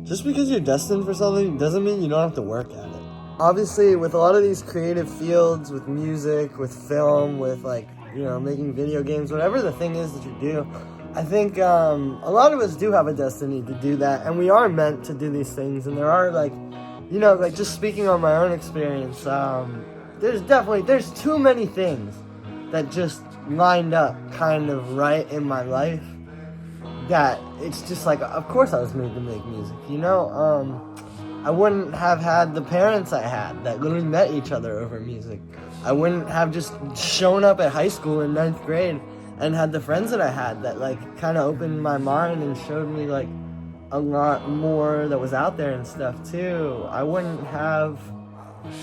just because you're destined for something doesn't mean you don't have to work at it. Obviously, with a lot of these creative fields, with music, with film, with making video games, whatever the thing is that you do, I think a lot of us do have a destiny to do that, and we are meant to do these things. And there are just speaking on my own experience, there's too many things that just lined up kind of right in my life that it's just like, of course I was made to make music, I wouldn't have had the parents I had that literally met each other over music. I wouldn't have just shown up at high school in 9th grade and had the friends that I had that kind of opened my mind and showed me a lot more that was out there and stuff too. I wouldn't have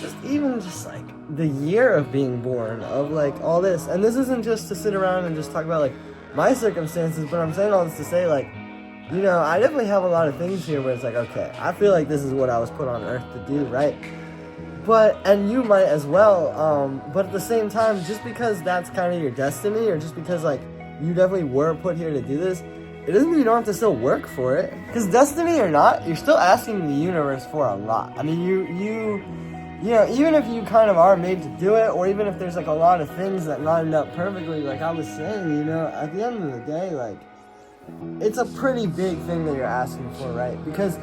just the year of being born, of all this. And this isn't just to sit around and just talk about my circumstances, but I'm saying all this to say I definitely have a lot of things here where it's okay, I feel like this is what I was put on earth to do, right? And you might as well, but at the same time, just because that's kind of your destiny, or just because you definitely were put here to do this, it doesn't mean you don't have to still work for it. Because destiny or not, you're still asking the universe for a lot. I mean, even if you kind of are made to do it, or even if there's a lot of things that lined up perfectly, like I was saying, at the end of the day, it's a pretty big thing that you're asking for, right? Because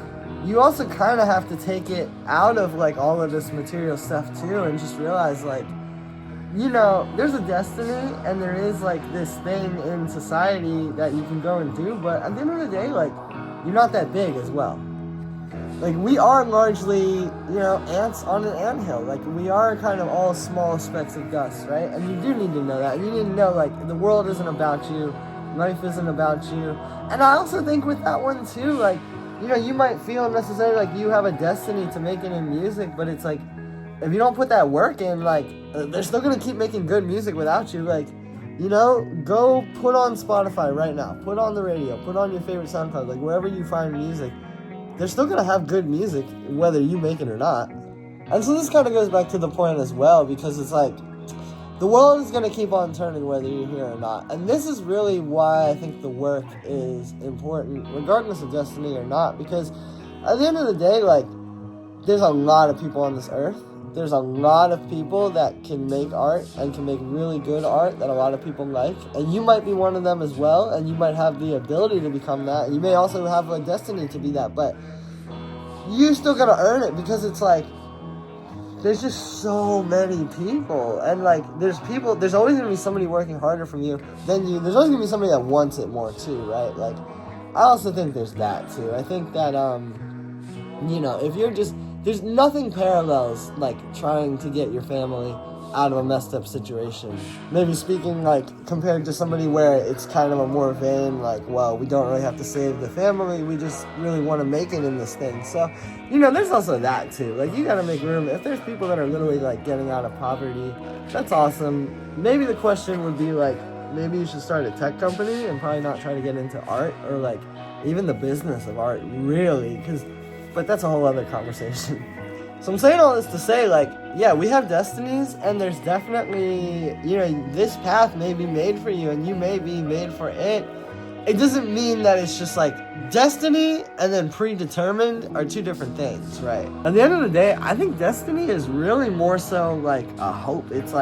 you also kind of have to take it out of all of this material stuff too, and just realize there's a destiny, and there is this thing in society that you can go and do, but at the end of the day, you're not that big as well. We are largely, ants on an anthill. We are kind of all small specks of dust, right? And you do need to know that. And you need to know, the world isn't about you. Life isn't about you. And I also think with that one, too, you might feel necessarily you have a destiny to make it in music, but it's if you don't put that work in, they're still going to keep making good music without you. Go put on Spotify right now. Put on the radio. Put on your favorite SoundCloud. Wherever you find music, they're still going to have good music, whether you make it or not. And so this kind of goes back to the point as well, because it's the world is going to keep on turning whether you're here or not. And this is really why I think the work is important, regardless of destiny or not. Because at the end of the day, there's a lot of people on this earth. There's a lot of people that can make art and can make really good art that a lot of people like. And you might be one of them as well. And you might have the ability to become that. And you may also have a destiny to be that. But you still got to earn it, because it's there's just so many people, and there's always going to be somebody working harder from you than you. There's always going to be somebody that wants it more too, right? I also think there's that too. I think that if you're just, there's nothing parallels trying to get your family out of a messed up situation. Maybe speaking compared to somebody where it's kind of a more vain well, we don't really have to save the family, we just really want to make it in this thing. So there's also that too. You gotta make room. If there's people that are literally getting out of poverty, that's awesome. Maybe the question would be maybe you should start a tech company and probably not try to get into art, or even the business of art, really, but that's a whole other conversation. So I'm saying all this to say, yeah, we have destinies, and there's definitely, this path may be made for you, and you may be made for it. It doesn't mean that it's just destiny and then predetermined are two different things, right? At the end of the day, I think destiny is really more so a hope. It's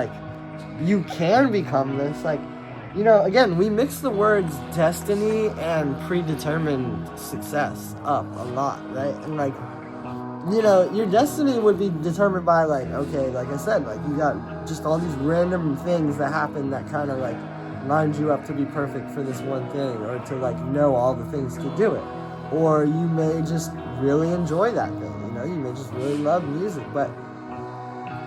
you can become this. Again, we mix the words destiny and predetermined success up a lot, right? And your destiny would be determined by okay, like I said, you got just all these random things that happen that kind of lined you up to be perfect for this one thing, or to know all the things to do it. Or you may just really enjoy that thing, you may just really love music. But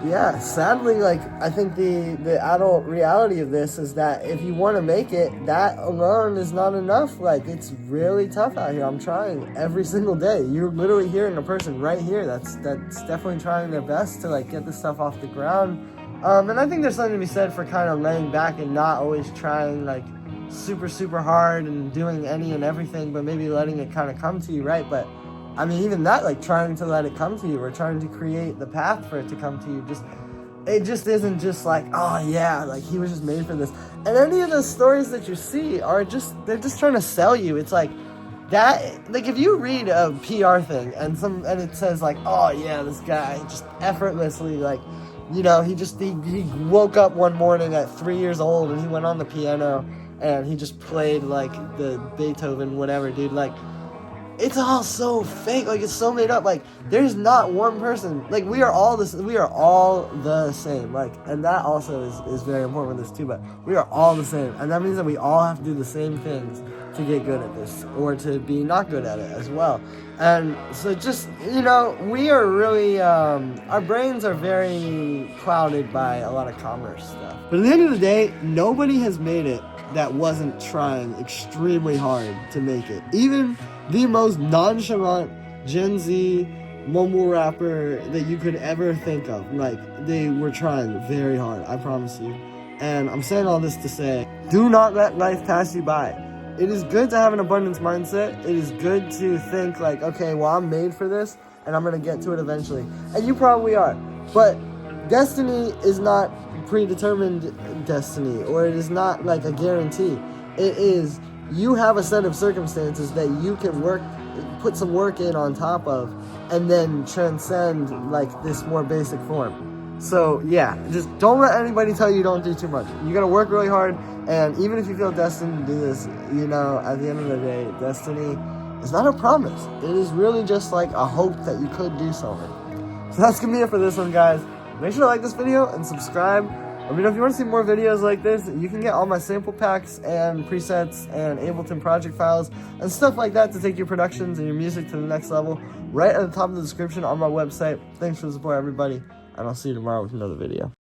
yeah, sadly, I think the adult reality of this is that if you want to make it, that alone is not enough. It's really tough out here. I'm trying every single day. You're literally hearing a person right here that's definitely trying their best to get this stuff off the ground. And I think there's something to be said for kind of laying back and not always trying super, super hard and doing any and everything, but maybe letting it kind of come to you, right? But I mean, even that, trying to let it come to you, or trying to create the path for it to come to you, it just isn't just oh yeah, he was just made for this. And any of the stories that you see are they're just trying to sell you. It's that, like, if you read a PR thing and it says like, oh yeah, this guy just effortlessly, like, you know, he woke up one morning at 3 years old and he went on the piano and he just played like the Beethoven whatever, dude, like, it's all so fake, like, it's so made up. Like, there's not one person, like, we are all the same, like, and that also is very important with this too, but we are all the same, and that means that we all have to do the same things to get good at this, or to be not good at it as well. And so just, you know, we are really, our brains are very clouded by a lot of commerce stuff. But at the end of the day, nobody has made it that wasn't trying extremely hard to make it. Even the most nonchalant Gen Z mumble rapper that you could ever think of, like, they were trying very hard, I promise you. And I'm saying all this to say, do not let life pass you by. It is good to have an abundance mindset. It is good to think like, okay, well, I'm made for this and I'm gonna get to it eventually. And you probably are. But destiny is not predetermined destiny, or it is not like a guarantee. It is, you have a set of circumstances that you can put some work in on top of, and then transcend like this more basic form. So yeah, just don't let anybody tell you don't do too much. You gotta work really hard, and even if you feel destined to do this, you know, at the end of the day, destiny is not a promise. It is really just like a hope that you could do something. So that's gonna be it for this one, guys. Make sure to like this video and subscribe. Let me know if you want to see more videos like this. You can get all my sample packs and presets and Ableton project files and stuff like that to take your productions and your music to the next level right at the top of the description on my website. Thanks for the support, everybody, and I'll see you tomorrow with another video.